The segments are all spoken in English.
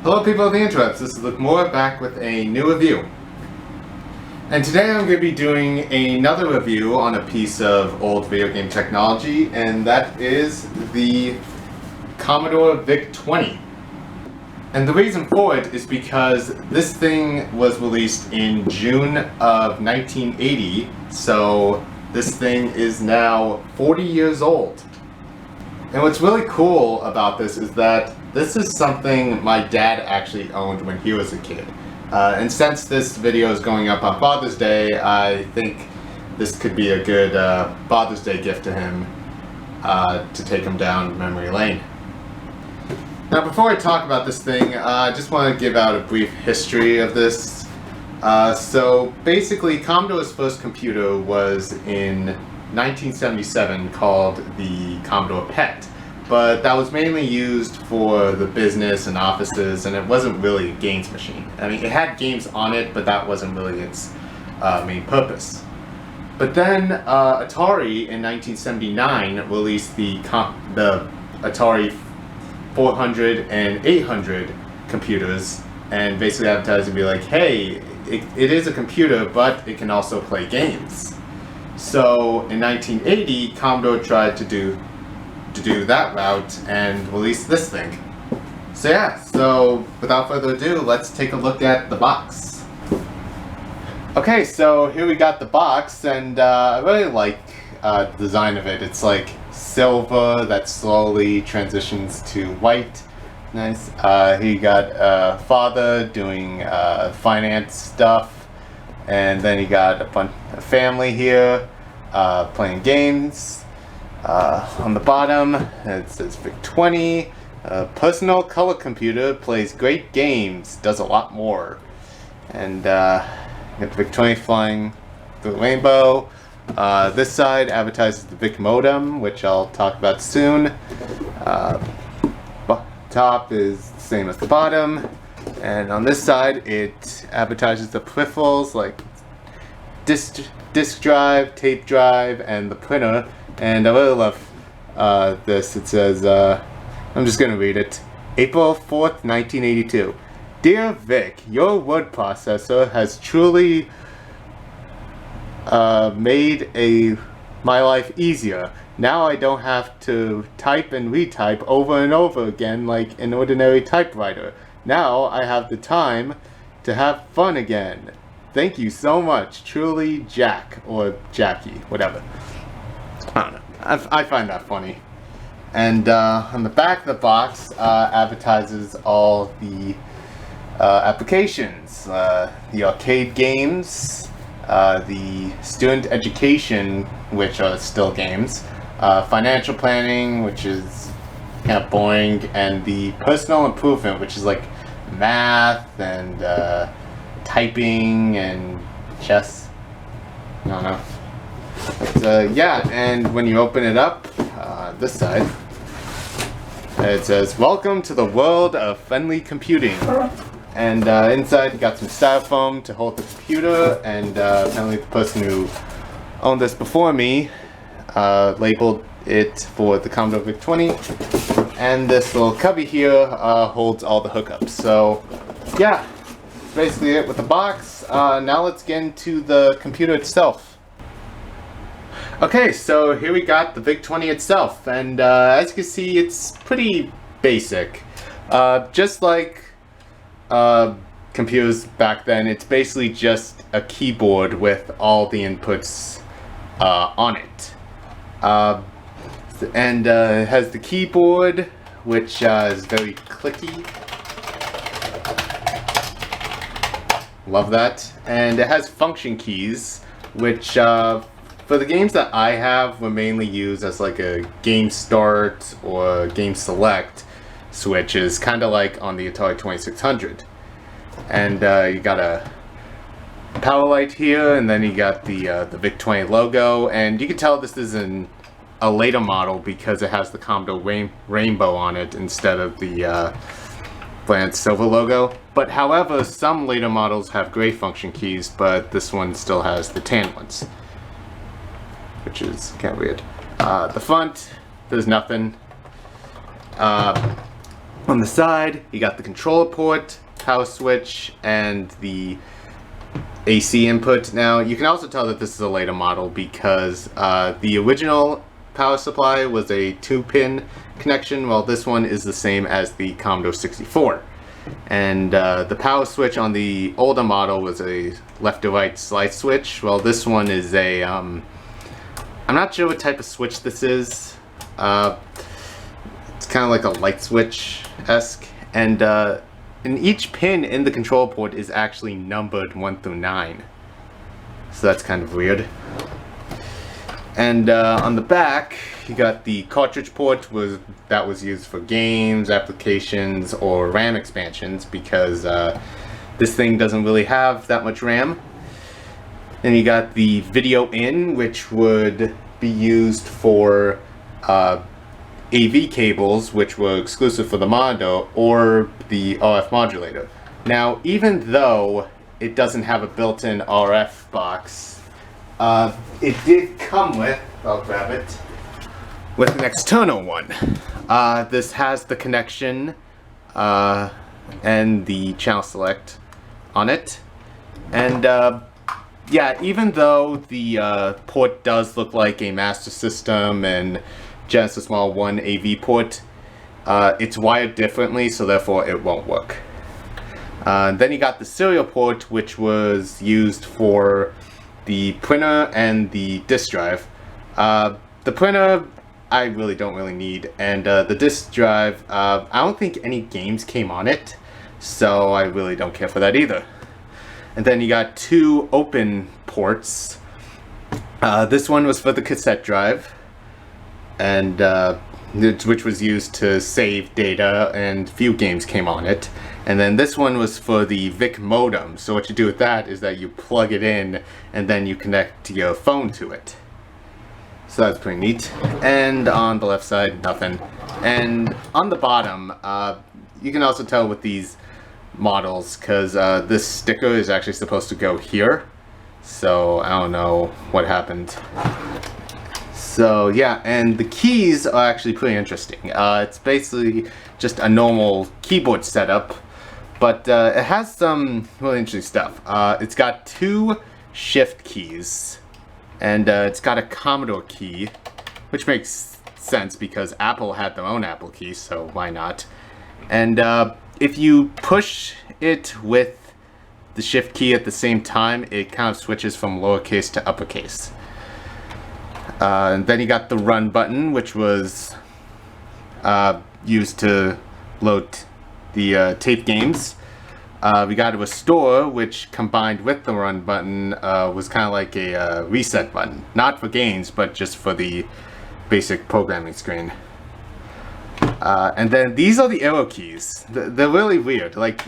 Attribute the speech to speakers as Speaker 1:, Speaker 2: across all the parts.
Speaker 1: Hello people of the interwebs, this is Luke Moore back with a new review. And today I'm going to be doing another review on a piece of old video game technology, and that is the Commodore VIC-20. And the reason for it is because this thing was released in June of 1980, so this thing is now 40 years old. And what's really cool about this is that this is something my dad actually owned when he was a kid. And since this video is going up on Father's Day, I think this could be a good Father's Day gift to him to take him down memory lane. Now before I talk about this thing, I just want to give out a brief history of this. So basically Commodore's first computer was in 1977 called the Commodore PET. But that was mainly used for the business and offices, and it wasn't really a games machine. I mean, it had games on it, but that wasn't really its main purpose. But then Atari in 1979 released the Atari 400 and 800 computers, and basically advertised to be like, hey, it is a computer, but it can also play games. So in 1980, Commodore tried to do that route and release this thing. So yeah, so without further ado, let's take a look at the box. Okay, so here we got the box, and I really like the design of it. It's like silver that slowly transitions to white. Nice. Here you got father doing finance stuff, and then you got a family here playing games. On the bottom it says VIC-20, personal color computer, plays great games, does a lot more. And got the VIC-20 flying through the rainbow. This side advertises the VIC modem, which I'll talk about soon. Top is the same as the bottom, and on this side it advertises the peripherals like disk drive, tape drive, and the printer. And I really love this. It says, I'm just going to read it. April 4th, 1982. Dear Vic, your word processor has truly made my life easier. Now I don't have to type and retype over and over again like an ordinary typewriter. Now I have the time to have fun again. Thank you so much. Truly, Jack, or Jackie, whatever. I don't know. I find that funny. And on the back of the box advertises all the applications. The arcade games, the student education, which are still games, financial planning, which is kind of boring, and the personal improvement, which is like math and typing and chess. I don't know. But yeah, and when you open it up, this side, it says, welcome to the world of friendly computing. And inside you got some styrofoam to hold the computer, and apparently the person who owned this before me labeled it for the Commodore VIC-20. And this little cubby here holds all the hookups. So yeah, that's basically it with the box. Now let's get into the computer itself. Okay, so here we got the VIC-20 itself, and as you can see, it's pretty basic. Just like computers back then, it's basically just a keyboard with all the inputs on it. And it has the keyboard, which is very clicky. Love that. And it has function keys, which for the games that I have were mainly used as like a game start or game select switches, kind of like on the Atari 2600. And you got a power light here, and then you got the VIC-20 logo, and you can tell this is a later model because it has the Commodore rainbow on it instead of the bland silver logo. But however, some later models have gray function keys, but this one still has the tan ones, which is kind of weird. The front, there's nothing. On the side, you got the controller port, power switch, and the AC input. Now, you can also tell that this is a later model because the original power supply was a 2-pin connection, while this one is the same as the Commodore 64. And the power switch on the older model was a left to right slide switch, while this one is a, I'm not sure what type of switch this is. It's kind of like a light switch-esque, and each pin in the control port is actually numbered 1 through 9. So that's kind of weird. And on the back, you got the cartridge port that was used for games, applications, or RAM expansions, because this thing doesn't really have that much RAM. Then you got the video in, which would be used for AV cables, which were exclusive for the monitor, or the RF modulator. Now, even though it doesn't have a built-in RF box, it did come with, I'll grab it, with an external one. This has the connection and the channel select on it. And yeah, even though the port does look like a Master System and Genesis Model 1 AV port, it's wired differently, so therefore it won't work. Then you got the serial port, which was used for the printer and the disk drive. The printer I really don't need, and the disk drive, I don't think any games came on it, so I really don't care for that either. And then you got 2 open ports. This one was for the cassette drive, and which was used to save data, and few games came on it. And then this one was for the VIC modem. So what you do with that is that you plug it in and then you connect your phone to it. So that's pretty neat. And on the left side, nothing. And on the bottom, you can also tell with these models, because this sticker is actually supposed to go here. So I don't know what happened. So yeah, and the keys are actually pretty interesting. It's basically just a normal keyboard setup, but it has some really interesting stuff. It's got 2 shift keys, and it's got a Commodore key, which makes sense because Apple had their own Apple key, so why not? And if you push it with the shift key at the same time, it kind of switches from lowercase to uppercase. And then you got the run button, which was used to load the tape games. We got a restore, which combined with the run button was kind of like a reset button. Not for games, but just for the basic programming screen. And then these are the arrow keys. They're really weird. Like,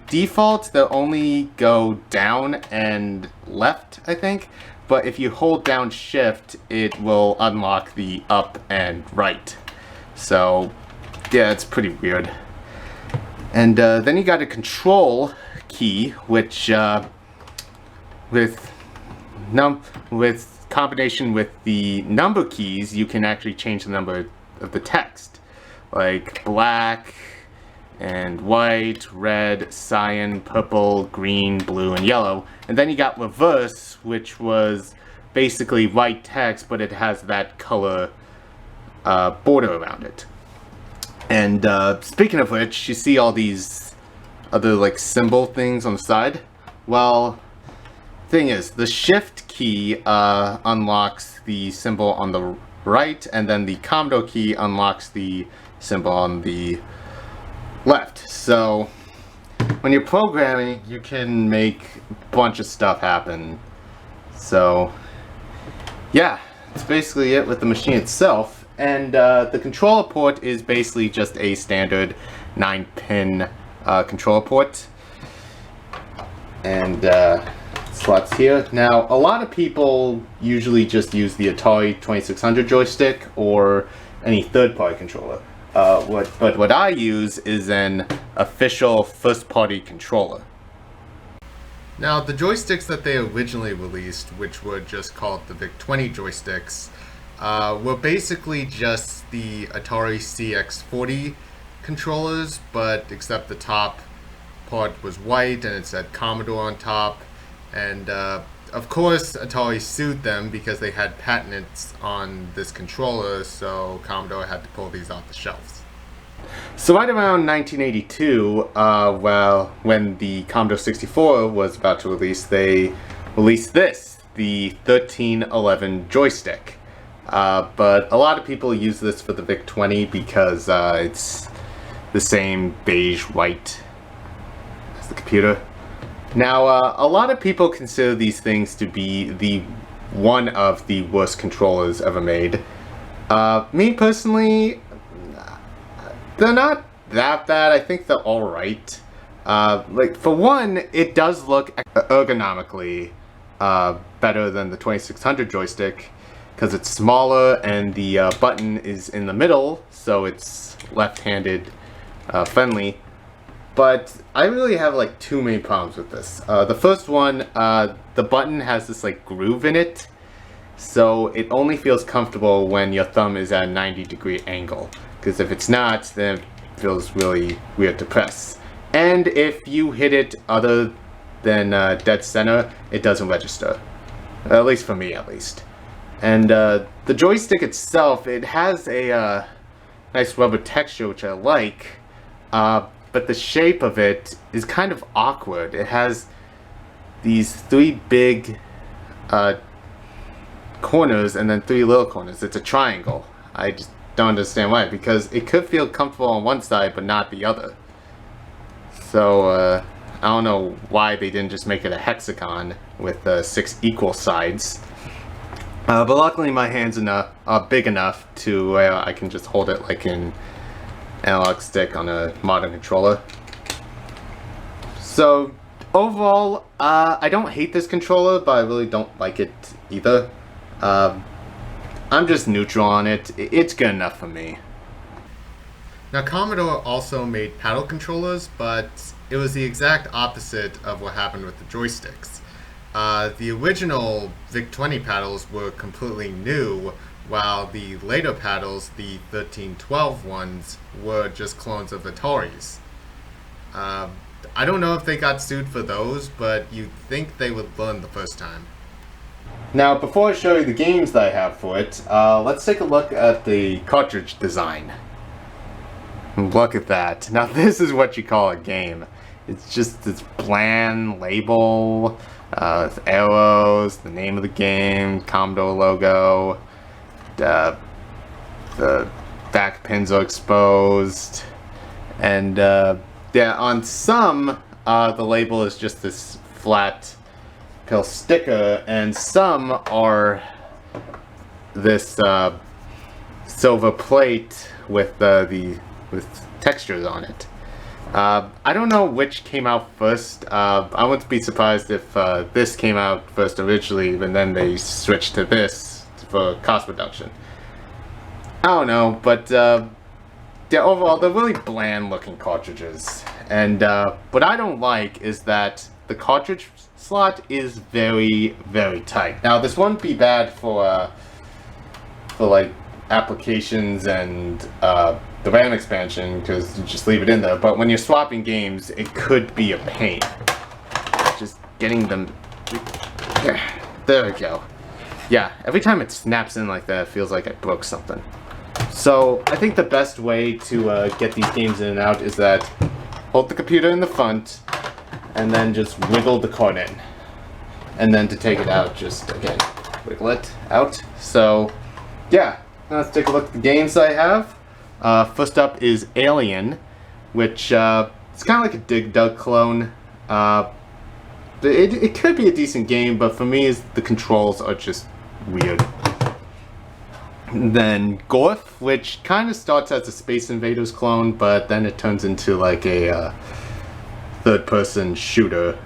Speaker 1: default, they'll only go down and left, I think. But if you hold down shift, it will unlock the up and right. So yeah, it's pretty weird. And then you got a control key, which with combination with the number keys, you can actually change the number of the text, like black and white, red, cyan, purple, green, blue, and yellow. And then you got reverse, which was basically white text, but it has that color border around it. And speaking of which, you see all these other like symbol things on the side. Well, thing is, the shift key unlocks the symbol on the right, and then the Commodore key unlocks the symbol on the left. So when you're programming, you can make a bunch of stuff happen. So yeah, that's basically it with the machine itself. And the controller port is basically just a standard 9-pin controller port. And slots here. Now, a lot of people usually just use the Atari 2600 joystick or any third-party controller. But what I use is an official first-party controller. Now, the joysticks that they originally released, which were just called the VIC-20 joysticks, were basically just the Atari CX40 controllers, but except the top part was white and it said Commodore on top. And of course Atari sued them because they had patents on this controller, so Commodore had to pull these off the shelves. So right around 1982, well, when the Commodore 64 was about to release, they released this, the 1311 joystick. But a lot of people use this for the VIC-20 because it's the same beige white as the computer. Now, a lot of people consider these things to be one of the worst controllers ever made. Me personally, they're not that bad. I think they're alright. Like, for one, it does look ergonomically better than the 2600 joystick because it's smaller and the button is in the middle, so it's left-handed friendly. But I really have like two main problems with this. The first one, the button has this like groove in it, so it only feels comfortable when your thumb is at a 90-degree angle. Because if it's not, then it feels really weird to press. And if you hit it other than dead center, it doesn't register. At least for me, at least. And the joystick itself, it has a nice rubber texture, which I like. But the shape of it is kind of awkward. It has these three big corners and then three little corners. It's a triangle. I just don't understand why, because it could feel comfortable on one side but not the other. So I don't know why they didn't just make it a hexagon with 6 equal sides. But luckily my hands are big enough to where I can just hold it like an analog stick on a modern controller. So overall, I don't hate this controller, but I really don't like it either. I'm just neutral on it. It's good enough for me. Now, Commodore also made paddle controllers, but it was the exact opposite of what happened with the joysticks. The original VIC-20 paddles were completely new, while the later paddles, the 1312 ones, were just clones of Atari's. I don't know if they got sued for those, but you'd think they would learn the first time. Now, before I show you the games that I have for it, let's take a look at the cartridge design. Look at that. Now, this is what you call a game. It's just this bland label, with arrows, the name of the game, Commodore logo, the back pins are exposed, and yeah, on some, the label is just this flat pill sticker, and some are this silver plate with with textures on it. I don't know which came out first. I wouldn't be surprised if this came out first originally, and then they switched to this for cost reduction. I don't know, but yeah, overall they're really bland looking cartridges, and what I don't like is that the cartridge slot is very, very tight. Now, this wouldn't be bad for like applications and the RAM expansion, because you just leave it in there, but when you're swapping games, it could be a pain. Just getting them... There we go. Yeah, every time it snaps in like that, it feels like I broke something. So, I think the best way to get these games in and out is that hold the computer in the front, and then just wiggle the card in. And then to take it out, just, again, wiggle it out. So, yeah, let's take a look at the games I have. First up is Alien, which, it's kind of like a Dig Dug clone. It could be a decent game, but for me, the controls are just weird. Then Gorf, which kind of starts as a Space Invaders clone, but then it turns into like a third-person shooter.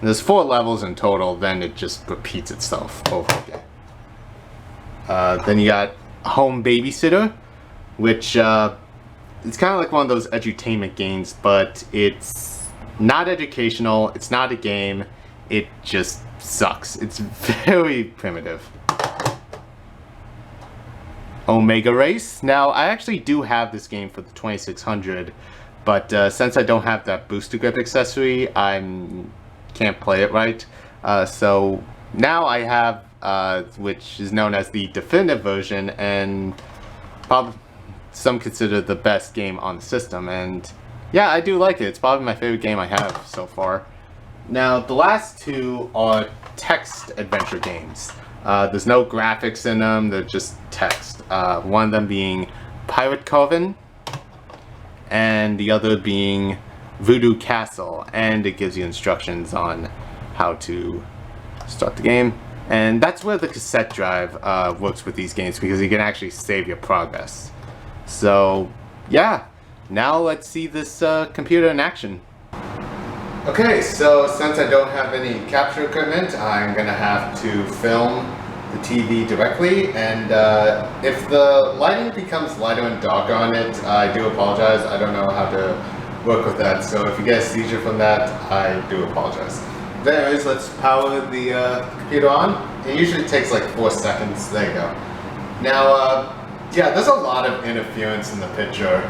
Speaker 1: There's 4 levels in total, then it just repeats itself over again. Then you got Home Babysitter, which it's kind of like one of those edutainment games, but it's not educational, it's not a game, it just sucks. It's very primitive. Omega Race. Now, I actually do have this game for the 2600, but since I don't have that booster grip accessory, I can't play it right. So now I have, which is known as the definitive version, and probably some consider the best game on the system. And yeah, I do like it. It's probably my favorite game I have so far. Now, the last two are text adventure games. There's no graphics in them, they're just text. One of them being Pirate Coven, and the other being Voodoo Castle, and it gives you instructions on how to start the game. And that's where the cassette drive works with these games, because you can actually save your progress. So yeah, now let's see this computer in action. Okay, so since I don't have any capture equipment, I'm gonna have to film the TV directly, and if the lighting becomes lighter and darker on it, I do apologize. I don't know how to work with that, so if you get a seizure from that, I do apologize. But anyways, let's power the computer on. It usually takes like 4 seconds. There you go. Now, yeah, there's a lot of interference in the picture,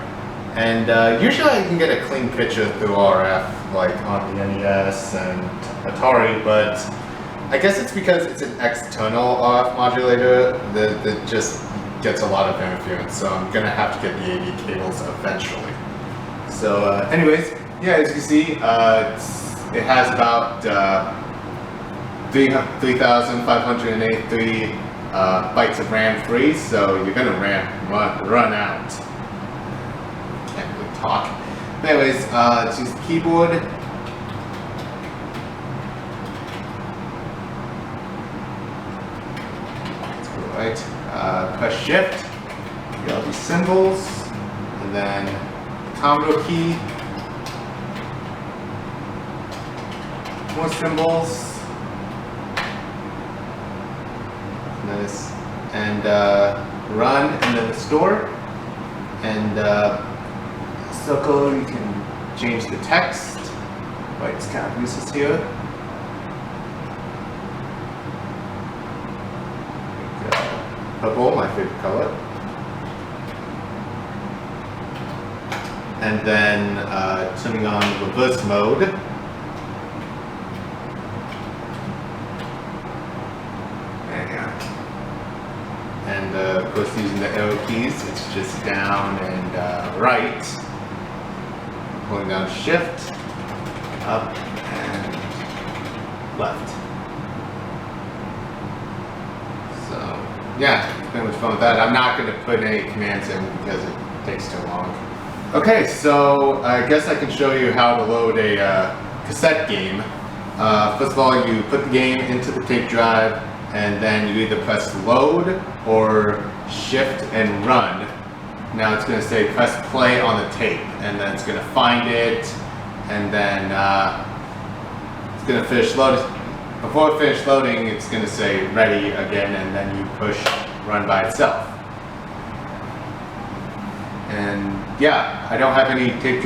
Speaker 1: and usually I can get a clean picture through RF, like on the NES and Atari, but I guess it's because it's an external RF modulator that just gets a lot of interference, so I'm gonna have to get the AV cables eventually. So anyways, yeah, as you can see, it has about 3,583 bytes of RAM free, so you're gonna run out. Can't really talk. But anyways, let's use the keyboard. Let's go right. Press Shift. Get all these symbols, and then the commodore key. More symbols. Nice. And run, and then the store. And circle, you can change the text. White's kind of useless here. Purple, my favorite color. And then turning on reverse mode. And of course, using the arrow keys, it's just down and right. Pulling down Shift, up, and left. So yeah, it's pretty much fun with that. I'm not going to put any commands in because it takes too long. Okay, so I guess I can show you how to load a cassette game. First of all, you put the game into the tape drive, and then you either press load or shift and run. Now it's going to say press play on the tape, and then it's going to find it, and then it's going to finish loading. Before it finishes loading, it's going to say ready again, and then you push run by itself. And yeah, I don't have any tape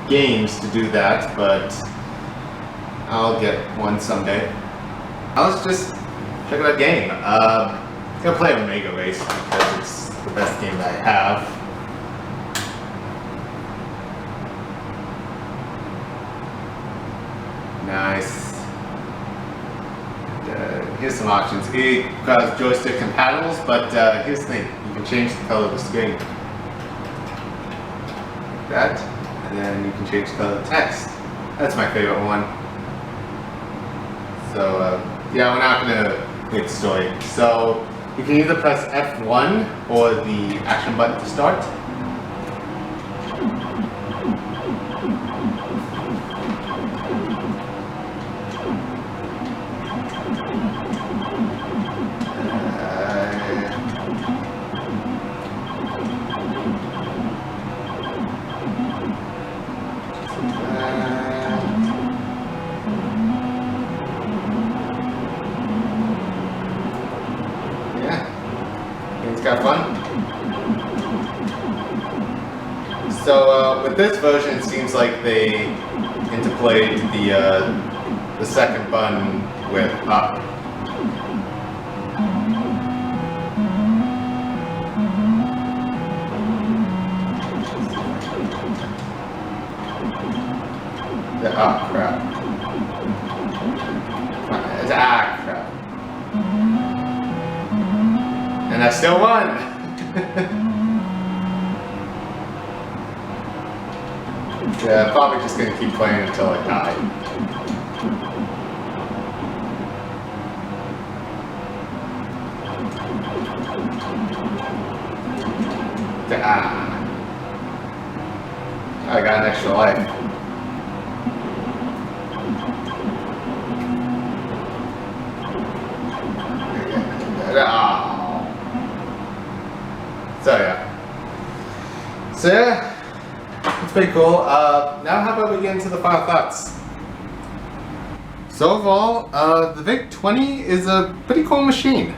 Speaker 1: games to do that, but I'll get one someday. Now let's just check out a game. I'm gonna play Omega Race because it's the best game that I have. Nice. And, here's some options. It requires joystick compatibles, but here's the thing: you can change the color of the screen. Like that, and then you can change the color of the text. That's my favorite one. So yeah, we're not gonna make the story. So you can either press F1 or the action button to start. It's got fun. So with this version, it seems like they interplayed the second button with up. Oh crap. Ah crap. And I still won! Yeah, I'm probably just gonna keep playing until I die. Ah. I got an extra life. Oh. So yeah, it's pretty cool. Now how about we get into the final thoughts? So overall, the VIC-20 is a pretty cool machine.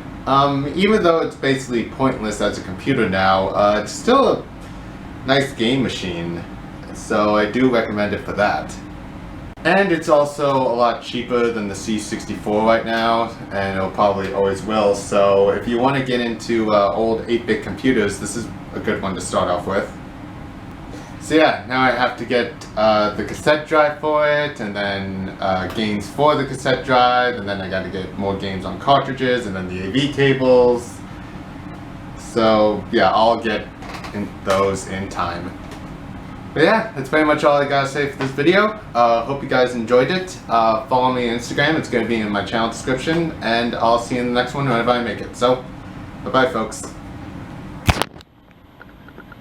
Speaker 1: Even though it's basically pointless as a computer now, it's still a nice game machine. So I do recommend it for that. And it's also a lot cheaper than the C64 right now, and it'll probably always will. So if you want to get into old 8-bit computers, this is a good one to start off with. So yeah, now I have to get the cassette drive for it, and then games for the cassette drive, and then I got to get more games on cartridges, and then the AV cables. So yeah, I'll get those in time. But yeah, that's pretty much all I gotta say for this video. Hope you guys enjoyed it. Follow me on Instagram, it's gonna be in my channel description, and I'll see you in the next one whenever I make it. So, bye bye folks.